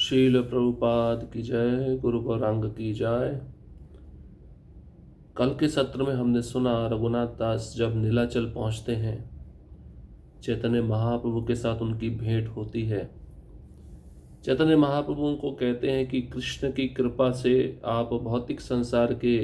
शील प्रभुपाद की जय। गुरु गौरांग की जय। कल के सत्र में हमने सुना रघुनाथ दास जब नीलाचल पहुंचते हैं, चैतन्य महाप्रभु के साथ उनकी भेंट होती है। चैतन्य महाप्रभु उनको कहते हैं कि कृष्ण की कृपा से आप भौतिक संसार के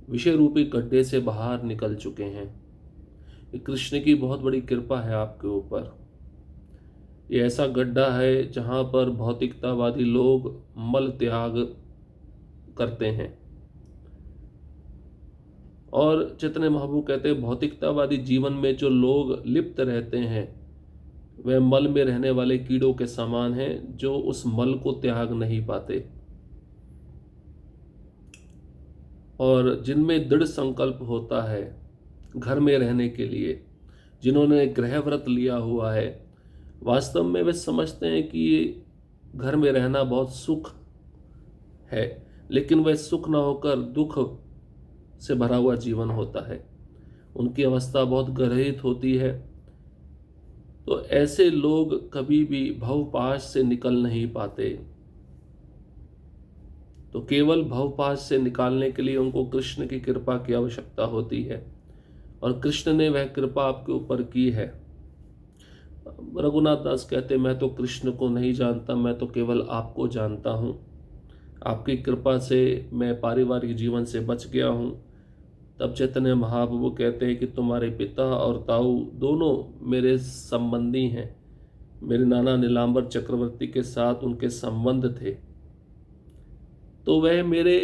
विषय रूपी गड्ढे से बाहर निकल चुके हैं। ये कृष्ण की बहुत बड़ी कृपा है आपके ऊपर। ये ऐसा गड्ढा है जहाँ पर भौतिकतावादी लोग मल त्याग करते हैं। और चैतन्य महाप्रभु कहते हैं भौतिकतावादी जीवन में जो लोग लिप्त रहते हैं वह मल में रहने वाले कीड़ों के समान हैं, जो उस मल को त्याग नहीं पाते। और जिनमें दृढ़ संकल्प होता है घर में रहने के लिए, जिन्होंने गृह व्रत लिया हुआ है, वास्तव में वे समझते हैं कि ये घर में रहना बहुत सुख है, लेकिन वह सुख न होकर दुख से भरा हुआ जीवन होता है। उनकी अवस्था बहुत गर्हित होती है। तो ऐसे लोग कभी भी भवपाश से निकल नहीं पाते। तो केवल भवपाश से निकालने के लिए उनको कृष्ण की कृपा की आवश्यकता होती है, और कृष्ण ने वह कृपा आपके ऊपर की है। रघुनाथ दास कहते, मैं तो कृष्ण को नहीं जानता, मैं तो केवल आपको जानता हूँ। आपकी कृपा से मैं पारिवारिक जीवन से बच गया हूँ। तब चैतन्य महाप्रभु कहते हैं कि तुम्हारे पिता और ताऊ दोनों मेरे संबंधी हैं। मेरे नाना नीलांबर चक्रवर्ती के साथ उनके संबंध थे, तो वह मेरे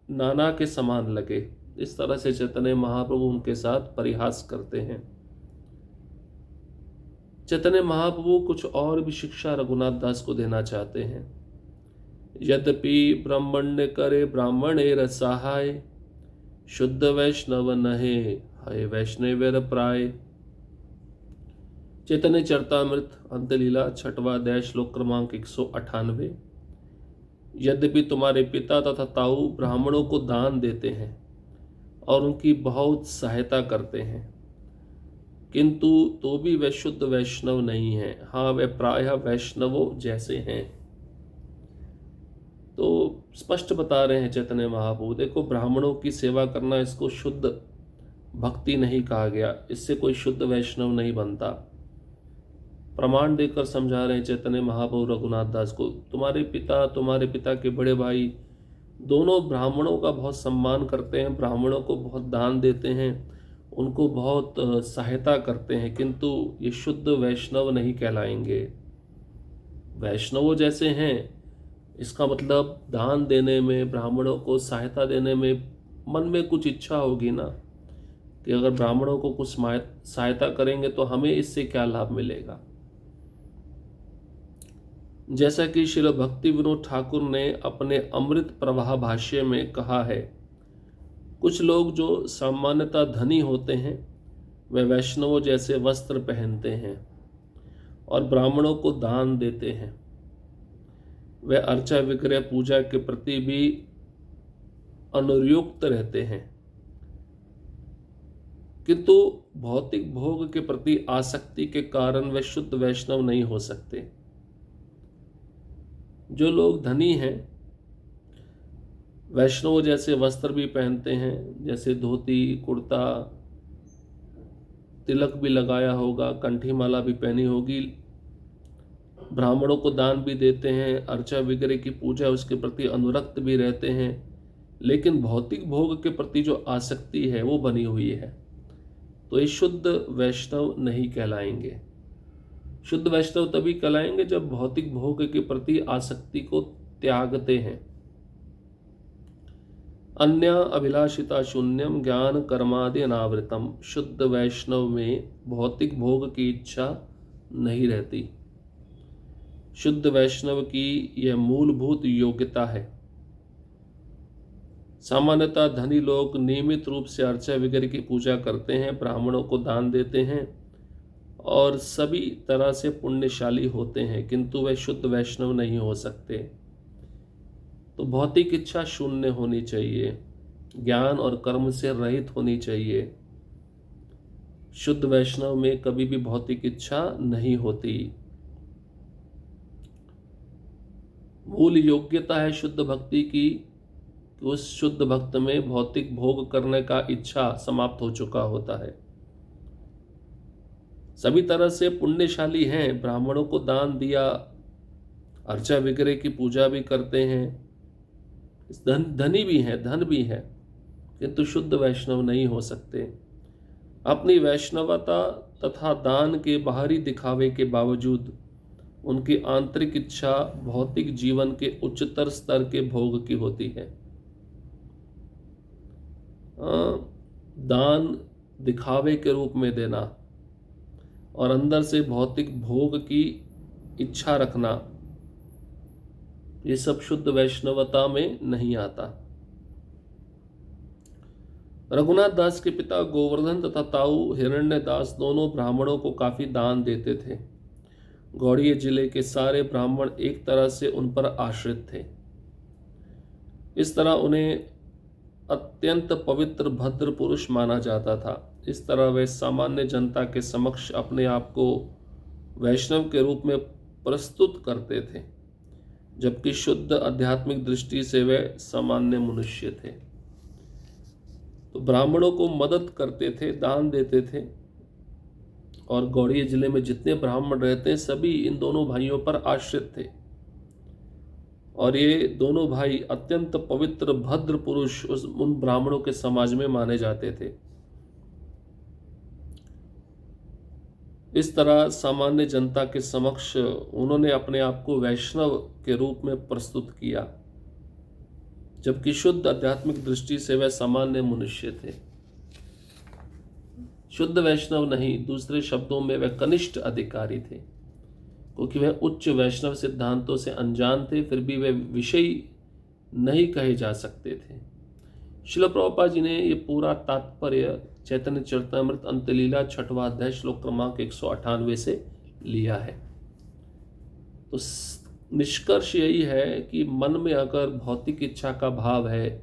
नाना के समान लगे। इस तरह से चैतन्य महाप्रभु उनके साथ परिहास करते हैं। चैतन्य महाप्रभु कुछ और भी शिक्षा रघुनाथ दास को देना चाहते हैं। यद्यपि ब्राह्मण्य करे ब्राह्मणेर सहाय, शुद्ध वैष्णव नहे हय वैष्णवेर प्राय। चैतन्य चरितामृत अंतलीला 6वां अध्याय श्लोक क्रमांक 198। यद्यपि तुम्हारे पिता तथा ताऊ ब्राह्मणों को दान देते हैं और उनकी बहुत सहायता करते हैं, किंतु तो भी वे शुद्ध वैष्णव नहीं हैं। हाँ, वे प्रायः वैष्णवों जैसे हैं। तो स्पष्ट बता रहे हैं चैतन्य महाप्रभु, देखो ब्राह्मणों की सेवा करना, इसको शुद्ध भक्ति नहीं कहा गया, इससे कोई शुद्ध वैष्णव नहीं बनता। प्रमाण देकर समझा रहे हैं चैतन्य महाप्रभु रघुनाथ दास को, तुम्हारे पिता के बड़े भाई दोनों ब्राह्मणों का बहुत सम्मान करते हैं, ब्राह्मणों को बहुत दान देते हैं, उनको बहुत सहायता करते हैं, किंतु ये शुद्ध वैष्णव नहीं कहलाएंगे। वैष्णवों जैसे हैं इसका मतलब दान देने में, ब्राह्मणों को सहायता देने में मन में कुछ इच्छा होगी ना, कि अगर ब्राह्मणों को कुछ सहायता करेंगे तो हमें इससे क्या लाभ मिलेगा। जैसा कि श्री भक्ति विनोद ठाकुर ने अपने अमृत प्रवाह भाष्य में कहा है, कुछ लोग जो सामान्यतः धनी होते हैं वे वैष्णवों जैसे वस्त्र पहनते हैं और ब्राह्मणों को दान देते हैं। वे अर्चा विग्रह पूजा के प्रति भी अनुयुक्त रहते हैं, किंतु भौतिक भोग के प्रति आसक्ति के कारण वे शुद्ध वैष्णव नहीं हो सकते। जो लोग धनी हैं वैष्णव जैसे वस्त्र भी पहनते हैं, जैसे धोती कुर्ता, तिलक भी लगाया होगा, कंठी माला भी पहनी होगी, ब्राह्मणों को दान भी देते हैं, अर्चा विग्रह की पूजा उसके प्रति अनुरक्त भी रहते हैं, लेकिन भौतिक भोग के प्रति जो आसक्ति है वो बनी हुई है, तो ये शुद्ध वैष्णव नहीं कहलाएंगे। शुद्ध वैष्णव तभी कहलाएंगे जब भौतिक भोग के प्रति आसक्ति को त्यागते हैं। अन्य अभिलाषिता शून्यम ज्ञान कर्मादि अनावृतम। शुद्ध वैष्णव में भौतिक भोग की इच्छा नहीं रहती। शुद्ध वैष्णव की यह मूलभूत योग्यता है। सामान्यतः धनी लोग नियमित रूप से अर्चा वगैरह की पूजा करते हैं, ब्राह्मणों को दान देते हैं और सभी तरह से पुण्यशाली होते हैं, किंतु वे शुद्ध वैष्णव नहीं हो सकते। तो भौतिक इच्छा शून्य होनी चाहिए, ज्ञान और कर्म से रहित होनी चाहिए। शुद्ध वैष्णव में कभी भी भौतिक इच्छा नहीं होती। मूल योग्यता है शुद्ध भक्ति की कि उस शुद्ध भक्त में भौतिक भोग करने का इच्छा समाप्त हो चुका होता है। सभी तरह से पुण्यशाली हैं, ब्राह्मणों को दान दिया, अर्चा विग्रह की पूजा भी करते हैं, धनी भी हैं, धन भी है, किंतु शुद्ध वैष्णव नहीं हो सकते। अपनी वैष्णवता तथा दान के बाहरी दिखावे के बावजूद उनकी आंतरिक इच्छा भौतिक जीवन के उच्चतर स्तर के भोग की होती है। दान दिखावे के रूप में देना और अंदर से भौतिक भोग की इच्छा रखना, ये सब शुद्ध वैष्णवता में नहीं आता। रघुनाथ दास के पिता गोवर्धन तथा ताऊ हिरण्य दास दोनों ब्राह्मणों को काफी दान देते थे। गौड़िया जिले के सारे ब्राह्मण एक तरह से उन पर आश्रित थे। इस तरह उन्हें अत्यंत पवित्र भद्र पुरुष माना जाता था। इस तरह वे सामान्य जनता के समक्ष अपने आप को वैष्णव के रूप में प्रस्तुत करते थे, जबकि शुद्ध आध्यात्मिक दृष्टि से वे सामान्य मनुष्य थे। तो ब्राह्मणों को मदद करते थे, दान देते थे, और गौड़िया जिले में जितने ब्राह्मण रहते हैं सभी इन दोनों भाइयों पर आश्रित थे। और ये दोनों भाई अत्यंत पवित्र भद्र पुरुष उन ब्राह्मणों के समाज में माने जाते थे। इस तरह सामान्य जनता के समक्ष उन्होंने अपने आप को वैष्णव के रूप में प्रस्तुत किया, जबकि शुद्ध आध्यात्मिक दृष्टि से वे सामान्य मनुष्य थे। शुद्ध वैष्णव नहीं, दूसरे शब्दों में वे कनिष्ठ अधिकारी थे, क्योंकि वे उच्च वैष्णव सिद्धांतों से अनजान थे, फिर भी वे विषयी नहीं कहे जा सकते थे। श्रील प्रभुपाद जी ने ये पूरा तात्पर्य चैतन्य चरितामृत अंतलीला 6वां अध्याय श्लोक क्रमांक 198 से लिया है। तो निष्कर्ष यही है कि मन में अगर भौतिक इच्छा का भाव है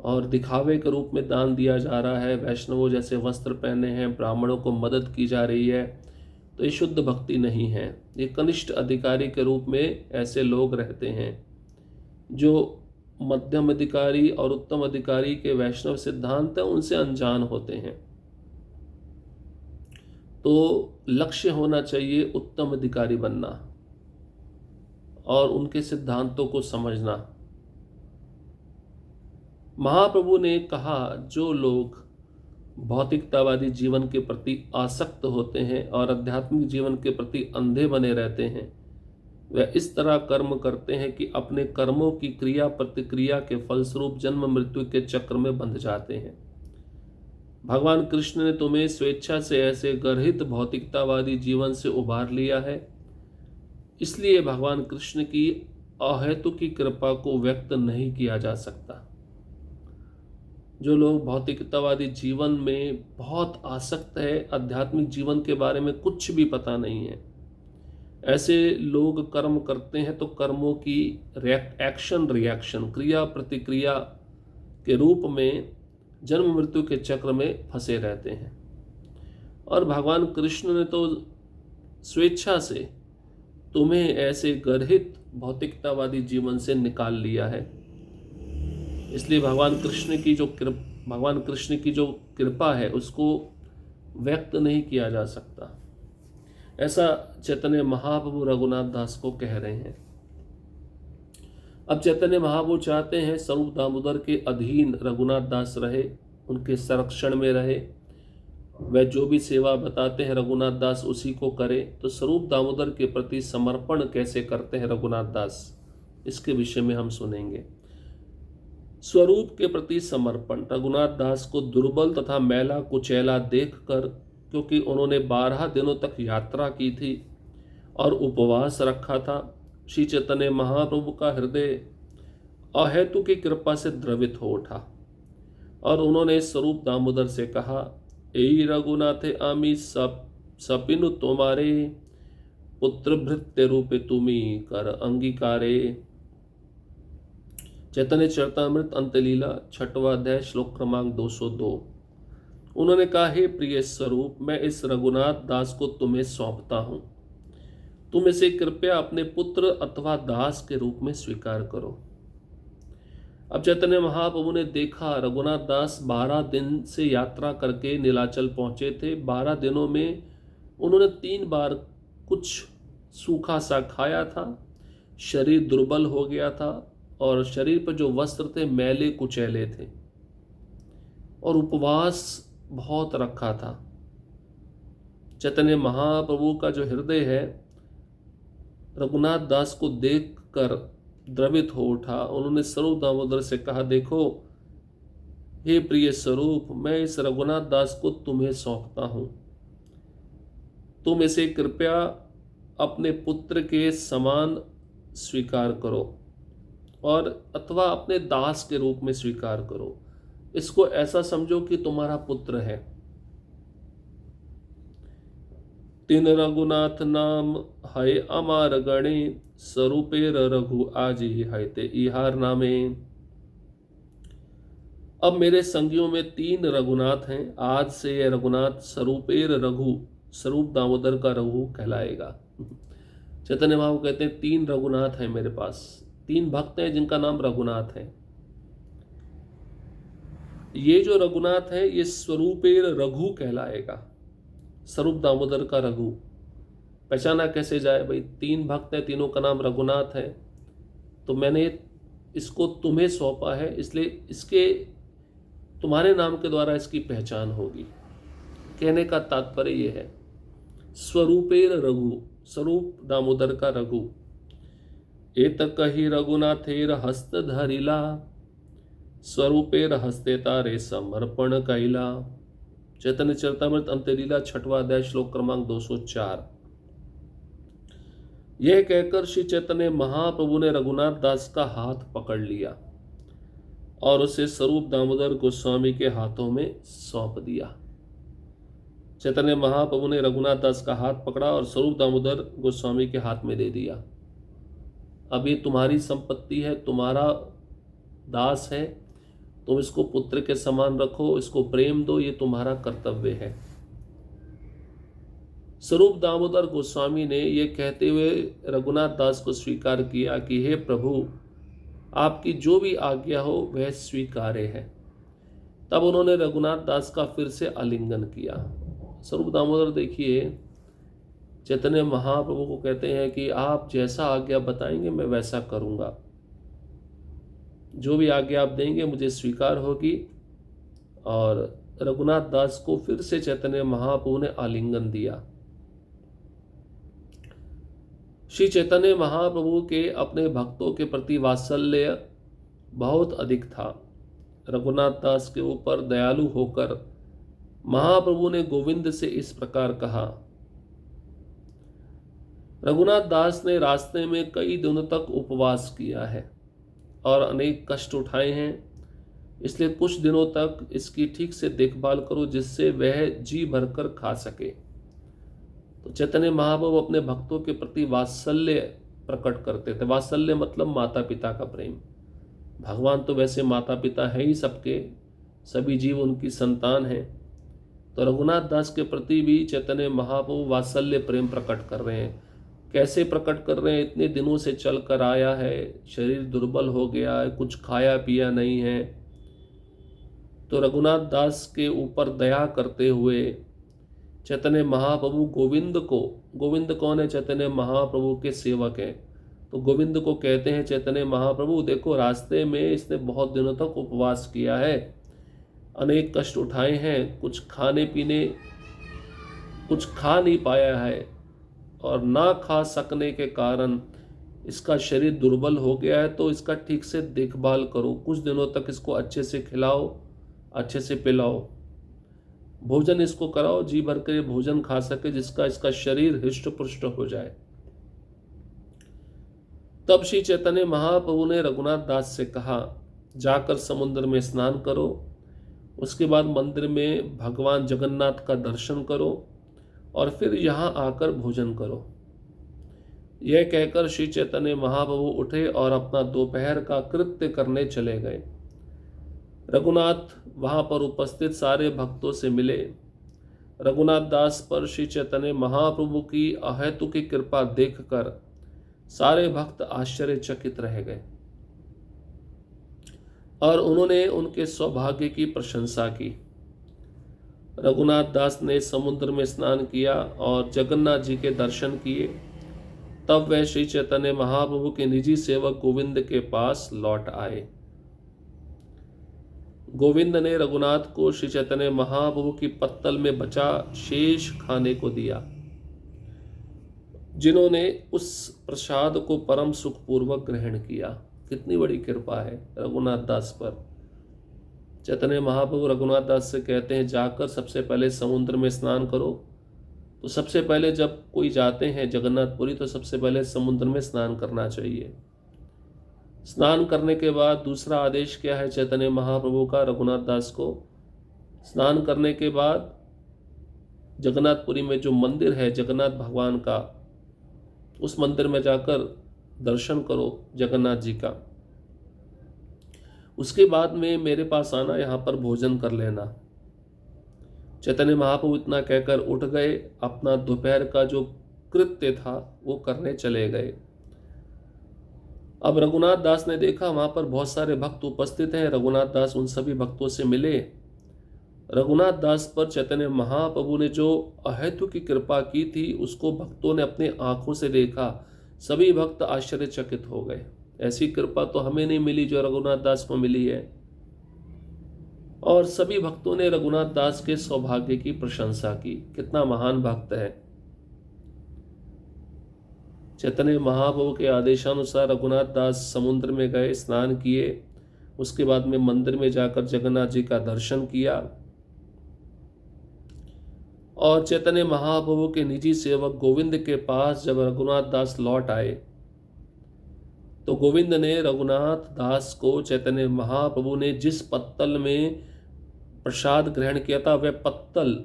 और दिखावे के रूप में दान दिया जा रहा है, वैष्णवों जैसे वस्त्र पहने हैं, ब्राह्मणों को मदद की जा रही है, तो ये शुद्ध भक्ति नहीं है। ये कनिष्ठ अधिकारी के रूप में ऐसे लोग रहते हैं जो मध्यम अधिकारी और उत्तम अधिकारी के वैष्णव सिद्धांत है उनसे अनजान होते हैं। तो लक्ष्य होना चाहिए उत्तम अधिकारी बनना और उनके सिद्धांतों को समझना। महाप्रभु ने कहा, जो लोग भौतिकतावादी जीवन के प्रति आसक्त होते हैं और आध्यात्मिक जीवन के प्रति अंधे बने रहते हैं, वे इस तरह कर्म करते हैं कि अपने कर्मों की क्रिया प्रतिक्रिया के फलस्वरूप जन्म मृत्यु के चक्र में बंध जाते हैं। भगवान कृष्ण ने तुम्हें स्वेच्छा से ऐसे गर्हित भौतिकतावादी जीवन से उबार लिया है, इसलिए भगवान कृष्ण की अहेतुकी कृपा को व्यक्त नहीं किया जा सकता। जो लोग भौतिकतावादी जीवन में बहुत आसक्त है, आध्यात्मिक जीवन के बारे में कुछ भी पता नहीं है, ऐसे लोग कर्म करते हैं तो कर्मों की एक्शन रिएक्शन क्रिया प्रतिक्रिया के रूप में जन्म मृत्यु के चक्र में फंसे रहते हैं। और भगवान कृष्ण ने तो स्वेच्छा से तुम्हें ऐसे गर्हित भौतिकतावादी जीवन से निकाल लिया है, इसलिए भगवान कृष्ण की जो कृपा है उसको व्यक्त नहीं किया जा सकता। ऐसा चैतन्य महाप्रभु रघुनाथ दास को कह रहे हैं। अब चैतन्य महाप्रभु चाहते हैं स्वरूप दामोदर के अधीन रघुनाथ दास रहे, उनके संरक्षण में रहे, वह जो भी सेवा बताते हैं रघुनाथ दास उसी को करे। तो स्वरूप दामोदर के प्रति समर्पण कैसे करते हैं रघुनाथ दास, इसके विषय में हम सुनेंगे। स्वरूप के प्रति समर्पण। रघुनाथ दास को दुर्बल तथा मैला कुचैला देखकर, क्योंकि उन्होंने 12 दिनों तक यात्रा की थी और उपवास रखा था, श्री चैतन्य महाप्रभु का हृदय अहेतु की कृपा से द्रवित हो उठा और उन्होंने स्वरूप दामोदर से कहा, ए रघुनाथे आमी सपिनु तुम्हारे पुत्र भृत्य रूपे तुम्ही कर अंगीकारे। चैतन्य चरितामृत अंतलीला 6वां अध्याय श्लोक क्रमांक 202। उन्होंने कहा, हे प्रिय स्वरूप, मैं इस रघुनाथ दास को तुम्हें सौंपता हूं। तुम इसे कृपया अपने पुत्र अथवा दास के रूप में स्वीकार करो। अब चैतन्य महाप्रभु ने देखा रघुनाथ दास 12 दिन से यात्रा करके नीलाचल पहुंचे थे। 12 दिनों में उन्होंने 3 बार कुछ सूखा सा खाया था, शरीर दुर्बल हो गया था और शरीर पर जो वस्त्र थे मैले कुचैले थे और उपवास बहुत रखा था। चैतन्य महाप्रभु का जो हृदय है रघुनाथ दास को देखकर द्रवित हो उठा। उन्होंने स्वरूप दामोदर से कहा, देखो हे प्रिय स्वरूप, मैं इस रघुनाथ दास को तुम्हें सौंपता हूं। तुम इसे कृपया अपने पुत्र के समान स्वीकार करो और अथवा अपने दास के रूप में स्वीकार करो। इसको ऐसा समझो कि तुम्हारा पुत्र है। तीन रघुनाथ नाम है अमार गणे, स्वरूपेर रघु आजी है ते इहार नामे। अब मेरे संगियों में 3 रघुनाथ हैं। आज से यह रघुनाथ स्वरूपेर रघु, स्वरूप दामोदर का रघु कहलाएगा। चैतन्य महाप्रभु कहते हैं 3 रघुनाथ हैं मेरे पास, 3 भक्त हैं जिनका नाम रघुनाथ है। ये जो रघुनाथ है ये स्वरूपेर रघु कहलाएगा, स्वरूप दामोदर का रघु। पहचाना कैसे जाए भाई? 3 भक्त हैं, तीनों का नाम रघुनाथ है, तो मैंने इसको तुम्हें सौंपा है, इसलिए इसके तुम्हारे नाम के द्वारा इसकी पहचान होगी। कहने का तात्पर्य यह है स्वरूपेर रघु, स्वरूप दामोदर का रघु। एत कही रघुनाथेर हस्त धरिला, स्वरूपेर हस्ते तारे समर्पण कैला। चैतन्य चरितामृत अंत्यलीला 6वां अध्याय श्लोक क्रमांक 204। यह कहकर श्री चैतन्य महाप्रभु ने रघुनाथ दास का हाथ पकड़ लिया और उसे स्वरूप दामोदर गोस्वामी के हाथों में सौंप दिया। चैतन्य महाप्रभु ने रघुनाथ दास का हाथ पकड़ा और स्वरूप दामोदर गोस्वामी के हाथ में दे दिया। अब ये तुम्हारी संपत्ति है, तुम्हारा दास है, तुम इसको पुत्र के समान रखो, इसको प्रेम दो, ये तुम्हारा कर्तव्य है। स्वरूप दामोदर गोस्वामी ने यह कहते हुए रघुनाथ दास को स्वीकार किया कि हे प्रभु, आपकी जो भी आज्ञा हो वह स्वीकार्य है। तब उन्होंने रघुनाथ दास का फिर से आलिंगन किया। स्वरूप दामोदर देखिए चैतन्य महाप्रभु को कहते हैं कि आप जैसा आज्ञा बताएंगे मैं वैसा करूंगा, जो भी आज्ञा आप देंगे मुझे स्वीकार होगी। और रघुनाथ दास को फिर से चैतन्य महाप्रभु ने आलिंगन दिया। श्री चैतन्य महाप्रभु के अपने भक्तों के प्रति वात्सल्य बहुत अधिक था। रघुनाथ दास के ऊपर दयालु होकर महाप्रभु ने गोविंद से इस प्रकार कहा। रघुनाथ दास ने रास्ते में कई दिनों तक उपवास किया है और अनेक कष्ट उठाए हैं, इसलिए कुछ दिनों तक इसकी ठीक से देखभाल करो जिससे वह जी भरकर खा सके। तो चैतन्य महाप्रभु अपने भक्तों के प्रति वात्सल्य प्रकट करते थे। वात्सल्य मतलब माता पिता का प्रेम। भगवान तो वैसे माता पिता है ही सबके, सभी जीव उनकी संतान हैं। तो रघुनाथ दास के प्रति भी चैतन्य महाप्रभु वात्सल्य प्रेम प्रकट कर रहे हैं। कैसे प्रकट कर रहे हैं? इतने दिनों से चल कर आया है, शरीर दुर्बल हो गया है, कुछ खाया पिया नहीं है, तो रघुनाथ दास के ऊपर दया करते हुए चैतन्य महाप्रभु गोविंद को, गोविंद कौन है? चैतन्य महाप्रभु के सेवक हैं, तो गोविंद को कहते हैं चैतन्य महाप्रभु देखो रास्ते में इसने बहुत दिनों तक उपवास किया है, अनेक कष्ट उठाए हैं, कुछ खाने पीने कुछ खा नहीं पाया है और ना खा सकने के कारण इसका शरीर दुर्बल हो गया है, तो इसका ठीक से देखभाल करो, कुछ दिनों तक इसको अच्छे से खिलाओ, अच्छे से पिलाओ, भोजन इसको कराओ, जी भर के भोजन खा सके जिसका इसका शरीर हृष्ट पुष्ट हो जाए। तब श्री चैतन्य महाप्रभु ने रघुनाथ दास से कहा जाकर समुद्र में स्नान करो, उसके बाद मंदिर में भगवान जगन्नाथ का दर्शन करो और फिर यहाँ आकर भोजन करो। यह कहकर श्री चैतन्य महाप्रभु उठे और अपना दोपहर का कृत्य करने चले गए। रघुनाथ वहाँ पर उपस्थित सारे भक्तों से मिले, रघुनाथ दास पर श्री चैतन्य महाप्रभु की अहेतुकी कृपा देखकर सारे भक्त आश्चर्यचकित रह गए और उन्होंने उनके सौभाग्य की प्रशंसा की। रघुनाथ दास ने समुद्र में स्नान किया और जगन्नाथ जी के दर्शन किए। तब वह श्री चैतन्य महाप्रभु के निजी सेवक गोविंद के पास लौट आए। गोविंद ने रघुनाथ को श्री चैतन्य महाप्रभु की पत्तल में बचा शेष खाने को दिया, जिन्होंने उस प्रसाद को परम सुखपूर्वक ग्रहण किया। कितनी बड़ी कृपा है रघुनाथ दास पर। चैतन्य महाप्रभु रघुनाथ दास से कहते हैं, जाकर सबसे पहले समुद्र में स्नान करो। तो सबसे पहले जब कोई जाते हैं जगन्नाथपुरी तो सबसे पहले समुद्र में स्नान करना चाहिए। स्नान करने के बाद दूसरा आदेश क्या है चैतन्य महाप्रभु का रघुनाथ दास को? स्नान करने के बाद जगन्नाथपुरी में जो मंदिर है जगन्नाथ भगवान का, उस मंदिर में जाकर दर्शन करो जगन्नाथ जी का। उसके बाद में मेरे पास आना, यहाँ पर भोजन कर लेना। चैतन्य महाप्रभु इतना कहकर उठ गए, अपना दोपहर का जो कृत्य था वो करने चले गए। अब रघुनाथ दास ने देखा वहां पर बहुत सारे भक्त उपस्थित हैं। रघुनाथ दास उन सभी भक्तों से मिले। रघुनाथ दास पर चैतन्य महाप्रभु ने जो अहेतु की कृपा की थी उसको भक्तों ने अपने आंखों से देखा। सभी भक्त आश्चर्यचकित हो गए। ऐसी कृपा तो हमें नहीं मिली जो रघुनाथ दास को मिली है। और सभी भक्तों ने रघुनाथ दास के सौभाग्य की प्रशंसा की। कितना महान भक्त है। चैतन्य महाप्रभु के आदेशानुसार रघुनाथ दास समुद्र में गए, स्नान किए। उसके बाद में मंदिर में जाकर जगन्नाथ जी का दर्शन किया और चैतन्य महाप्रभु के निजी सेवक गोविंद के पास जब रघुनाथ दास लौट आए तो गोविंद ने रघुनाथ दास को चैतन्य महाप्रभु ने जिस पत्तल में प्रसाद ग्रहण किया था वह पत्तल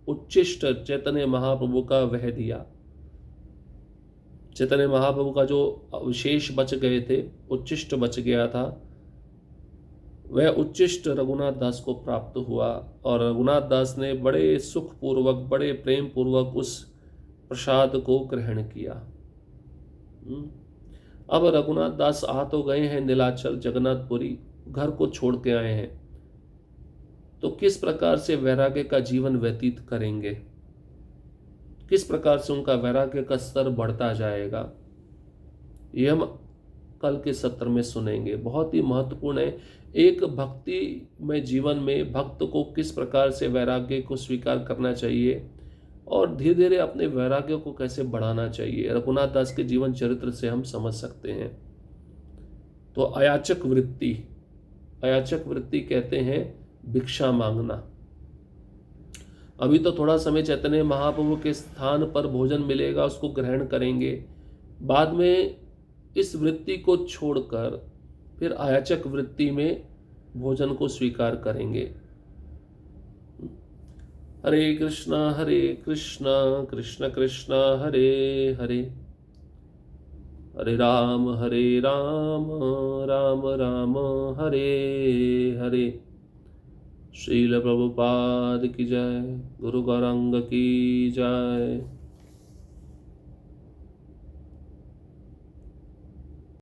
उच्चिष्ट चैतन्य महाप्रभु का वह दिया। चैतन्य महाप्रभु का जो विशेष बच गए थे, उच्चिष्ट बच गया था, वह उच्चिष्ट रघुनाथ दास को प्राप्त हुआ और रघुनाथ दास ने बड़े सुखपूर्वक, बड़े प्रेम पूर्वक उस प्रसाद को ग्रहण किया। अब रघुनाथ दास आ तो गए हैं नीलाचल जगन्नाथपुरी, घर को छोड़ के आए हैं, तो किस प्रकार से वैराग्य का जीवन व्यतीत करेंगे, किस प्रकार से उनका वैराग्य का स्तर बढ़ता जाएगा, ये हम कल के सत्र में सुनेंगे। बहुत ही महत्वपूर्ण है। एक भक्ति में जीवन में भक्त को किस प्रकार से वैराग्य को स्वीकार करना चाहिए और धीरे धीरे अपने वैराग्य को कैसे बढ़ाना चाहिए, रघुनाथ दास के जीवन चरित्र से हम समझ सकते हैं। तो अयाचक वृत्ति, अयाचक वृत्ति कहते हैं भिक्षा मांगना। अभी तो थोड़ा समय चैतन्य महाप्रभु के स्थान पर भोजन मिलेगा, उसको ग्रहण करेंगे। बाद में इस वृत्ति को छोड़कर फिर अयाचक वृत्ति में भोजन को स्वीकार करेंगे। हरे कृष्णा कृष्ण कृष्ण हरे हरे, हरे राम राम राम हरे हरे। श्रील प्रभुपाद की जय, गुरु गौरांग की जय।